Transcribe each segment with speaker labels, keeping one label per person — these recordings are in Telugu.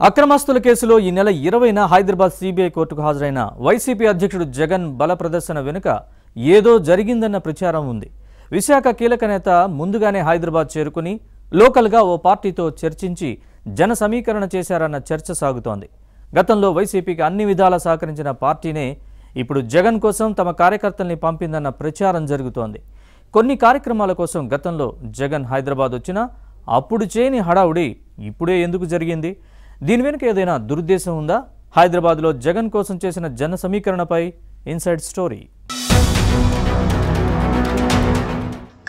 Speaker 1: అక్రమాస్తుల కేసులో ఈ నెల 20న హైదరాబాద్ సిబిఐ కోర్టుకు హాజరైన వైసీపీ అధ్యక్షుడు జగన్ బల ప్రదర్శన వెనుక ఏదో జరిగిందన్న ప్రచారం ఉంది. విశాఖ కీలక నేత ముందుగానే హైదరాబాద్ చేరుకుని లోకల్గా ఓ పార్టీతో చర్చించి జన సమీకరణ చేశారన్న చర్చ సాగుతోంది. గతంలో వైసీపీకి అన్ని విధాలా సహకరించిన పార్టీనే ఇప్పుడు జగన్ కోసం తమ కార్యకర్తల్ని పంపిందన్న ప్రచారం జరుగుతోంది. కొన్ని కార్యక్రమాల కోసం గతంలో జగన్ హైదరాబాద్ వచ్చినా అప్పుడు చేయని హడావుడి ఇప్పుడే ఎందుకు జరిగింది? దీని వెనుక ఏదైనా దురుద్దేశం ఉందా? హైదరాబాద్లో జగన్ కోసం చేసిన జన సమీకరణపై ఇన్సైడ్ స్టోరీ.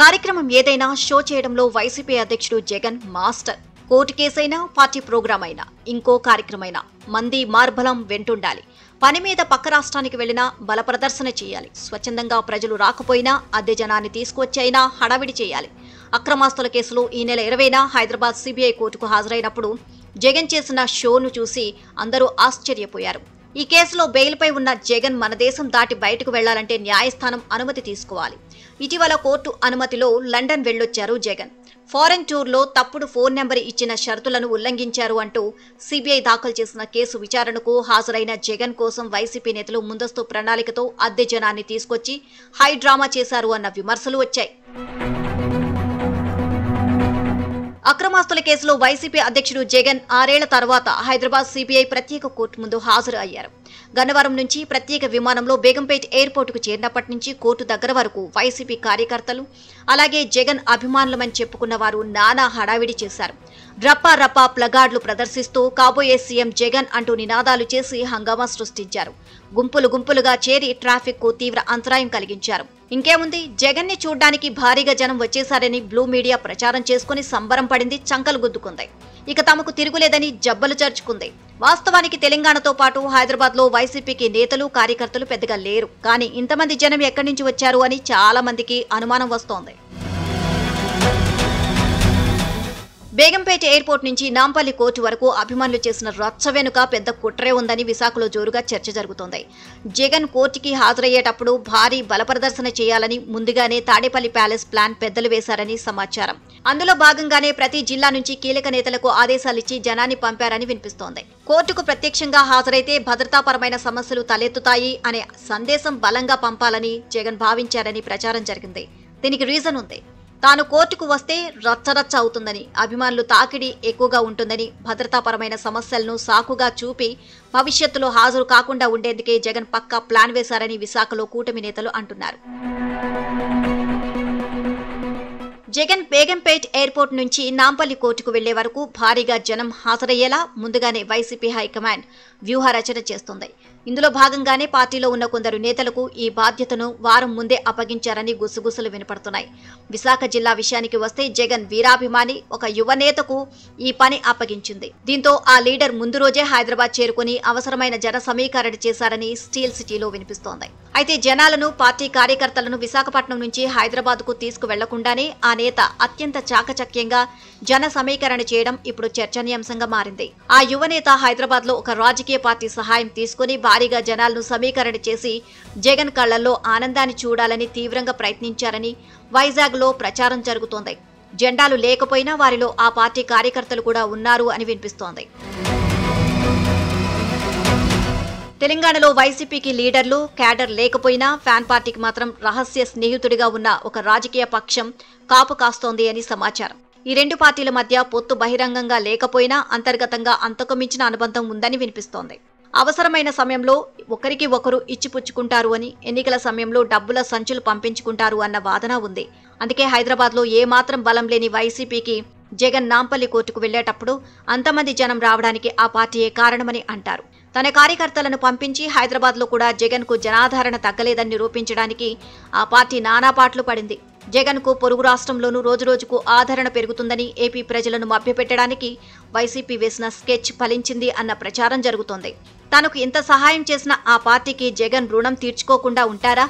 Speaker 2: కార్యక్రమం ఏదైనా షో చేయడంలో వైసీపీ అధ్యక్షుడు జగన్ మాస్టర్. కోర్టు కేసైనా, పార్టీ ప్రోగ్రాం అయినా, ఇంకో కార్యక్రమైనా మంది మార్బలం వెంటుండాలి. పని మీద పక్క రాష్ట్రానికి వెళ్లినా బల ప్రదర్శన చేయాలి. స్వచ్ఛందంగా ప్రజలు రాకపోయినా అద్దె జనాన్ని తీసుకొచ్చైనా హడావిడి చేయాలి. అక్రమాస్తుల కేసులో ఈ నెల 20న హైదరాబాద్ సిబిఐ కోర్టుకు హాజరైనప్పుడు జగన్ చేసిన షోను చూసి అందరూ ఆశ్చర్యపోయారు. ఈ కేసులో బెయిల్పై ఉన్న జగన్ మన దేశం దాటి బయటకు వెళ్లాలంటే న్యాయస్థానం అనుమతి తీసుకోవాలి. ఇటీవల కోర్టు అనుమతిలో లండన్ వెళ్లొచ్చారు జగన్. ఫారెన్ టూర్లో తప్పుడు ఫోన్ నెంబర్ ఇచ్చిన షరతులను ఉల్లంఘించారు అంటూ సిబిఐ దాఖలు చేసిన కేసు విచారణకు హాజరైన జగన్ కోసం వైసీపీ నేతలు ముందస్తు ప్రణాళికతో అద్దె జనాన్ని తీసుకొచ్చి హై డ్రామా చేశారు అన్న విమర్శలు వచ్చాయి. అక్రమాస్తుల కేసులో వైసీపీ అధ్యక్షుడు జగన్ 6 ఏళ్ల తర్వాత హైదరాబాద్ సిబిఐ ప్రత్యేక కోర్టు ముందు హాజరు అయ్యారు. గన్నవరం నుంచి ప్రత్యేక విమానంలో బేగంపేట్ ఎయిర్పోర్టుకు చేరినప్పటి నుంచి కోర్టు దగ్గర వరకు వైసీపీ కార్యకర్తలు, అలాగే జగన్ అభిమానులమని చెప్పుకున్న వారు నానా హడావిడి చేశారు. రప్పా రప్పా ప్లగార్డులు ప్రదర్శిస్తూ కాబోయే సీఎం జగన్ అంటూ నినాదాలు చేసి హంగామా సృష్టించారు. గుంపులు గుంపులుగా చేరి ట్రాఫిక్ కు తీవ్ర అంతరాయం కలిగించారు. ఇంకేముంది, జగన్ ని చూడ్డానికి భారీగా జనం వచ్చేశారని బ్లూ మీడియా ప్రచారం చేసుకుని సంబరం పడింది, చంకలు గుద్దుకుంది. ఇక తమకు తిరుగులేదని జబ్బలు చర్చుకుంది. వాస్తవానికి తెలంగాణతో పాటు హైదరాబాద్ లో వైసీపీకి నేతలు, కార్యకర్తలు పెద్దగా లేరు. కానీ ఇంతమంది జనం ఎక్కడి నుంచి వచ్చారు అని చాలా మందికి అనుమానం వస్తోంది. బేగంపేట ఎయిర్పోర్ట్ నుంచి నాంపల్లి కోర్టు వరకు అభిమానులు చేసిన రచ్చ వెనుక పెద్ద కుట్రే ఉందని విశాఖలో జోరుగా చర్చ జరుగుతోంది. జగన్ కోర్టుకి హాజరయ్యేటప్పుడు భారీ బల ప్రదర్శన చేయాలని ముందుగానే తాడేపల్లి ప్యాలెస్ ప్లాన్ పెద్దలు వేశారని సమాచారం. అందులో భాగంగానే ప్రతి జిల్లా నుంచి కీలక నేతలకు ఆదేశాలిచ్చి జనాన్ని పంపారని వినిపిస్తోంది. కోర్టుకు ప్రత్యక్షంగా హాజరైతే భద్రతాపరమైన సమస్యలు తలెత్తుతాయి అనే సందేశం బలంగా పంపాలని జగన్ భావించారని ప్రచారం జరిగింది. దీనికి రీజన్ ఉంది. తాను కోర్టుకు వస్తే రచ్చరచ్చ అవుతుందని, అభిమానులు తాకిడి ఎక్కువగా ఉంటుందని, భద్రతాపరమైన సమస్యలను సాకుగా చూపి భవిష్యత్తులో హాజరు కాకుండా ఉండేందుకే జగన్ పక్కా ప్లాన్ వేశారని విశాఖలో కూటమి నేతలు అంటున్నారు. జగన్ బేగంపేట్ ఎయిర్పోర్ట్ నుంచి నాంపల్లి కోర్టుకు వెళ్లే వరకు భారీగా జనం హాజరయ్యేలా ముందుగానే వైసీపీ హైకమాండ్ వ్యూహ రచన చేస్తోంది. ఇందులో భాగంగానే పార్టీలో ఉన్న కొందరు నేతలకు ఈ బాధ్యతను వారం ముందే అప్పగించారని గుసగుసలు వినపడుతున్నాయి. విశాఖ జిల్లా విషయానికి వస్తే జగన్ వీరాభిమాని ఒక యువ నేతకు ఈ పని అప్పగించింది. దీంతో ఆ లీడర్ ముందు రోజే హైదరాబాద్ చేరుకుని అవసరమైన జన సమీకరణ చేశారని స్టీల్ సిటీలో వినిపిస్తోంది. అయితే జనాలను, పార్టీ కార్యకర్తలను విశాఖపట్నం నుంచి హైదరాబాద్ కు తీసుకువెళ్లకుండానే ఆ నేత అత్యంత చాకచక్యంగా జన సమీకరణ చేయడం ఇప్పుడు చర్చనీయాంశంగా మారింది. ఆ యువనేత హైదరాబాద్ లో ఒక రాజకీయ పార్టీ సహాయం తీసుకుని భారీగా జనాలను సమీకరణ చేసి జగన్ కళ్లల్లో ఆనందాన్ని చూడాలని తీవ్రంగా ప్రయత్నించారని వైజాగ్ లో ప్రచారం జరుగుతోంది. జెండాలు లేకపోయినా వారిలో ఆ పార్టీ కార్యకర్తలు కూడా ఉన్నారు అని వినిపిస్తోంది. తెలంగాణలో వైసీపీకి లీడర్లు, క్యాడర్ లేకపోయినా ఫ్యాన్ పార్టీకి మాత్రం రహస్య స్నేహితుడిగా ఉన్న ఒక రాజకీయ పక్షం కాపు కాస్తోంది అని సమాచారం. ఈ రెండు పార్టీల మధ్య పొత్తు బహిరంగంగా లేకపోయినా అంతర్గతంగా అంతకు మించిన అనుబంధం ఉందని వినిపిస్తోంది. అవసరమైన సమయంలో ఒకరికి ఒకరు ఇచ్చిపుచ్చుకుంటారు అని, ఎన్నికల సమయంలో డబ్బుల సంచులు పంపించుకుంటారు అన్న వాదన ఉంది. అందుకే హైదరాబాద్ లో ఏమాత్రం బలం లేని వైసీపీకి జగన్ నాంపల్లి కోర్టుకు వెళ్లేటప్పుడు అంతమంది జనం రావడానికి ఆ పార్టీయే కారణమని అంటారు. తన కార్యకర్తలను పంపించి హైదరాబాద్ లో కూడా జగన్ కు జనాదరణ తగ్గలేదని నిరూపించడానికి ఆ పార్టీ నానాపాట్లు పడింది. జగన్ కు పొరుగు రాష్ట్రంలోనూ రోజురోజుకు ఆదరణ పెరుగుతుందని, ఏపీ ప్రజలను మభ్యపెట్టడానికి వైసీపీ వేసిన స్కెచ్ ఫలించింది అన్న ప్రచారం జరుగుతోంది. తనకు ఇంత సహాయం చేసిన ఆ పార్టీకి జగన్ రుణం తీర్చుకోకుండా ఉంటారా?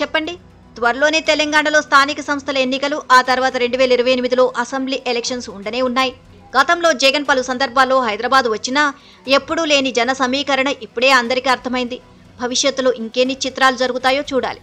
Speaker 2: చెప్పండి. త్వరలోనే తెలంగాణలో స్థానిక సంస్థల ఎన్నికలు, ఆ తర్వాత 2028లో అసెంబ్లీ ఎలక్షన్స్ ఉండనే ఉన్నాయి. గతంలో జగన్ పలు సందర్భాల్లో హైదరాబాద్ వచ్చినా ఎప్పుడూ లేని జన సమీకరణ ఇప్పుడే అందరికీ అర్థమైంది. భవిష్యత్తులో ఇంకెన్ని చిత్రాలు జరుగుతాయో చూడాలి.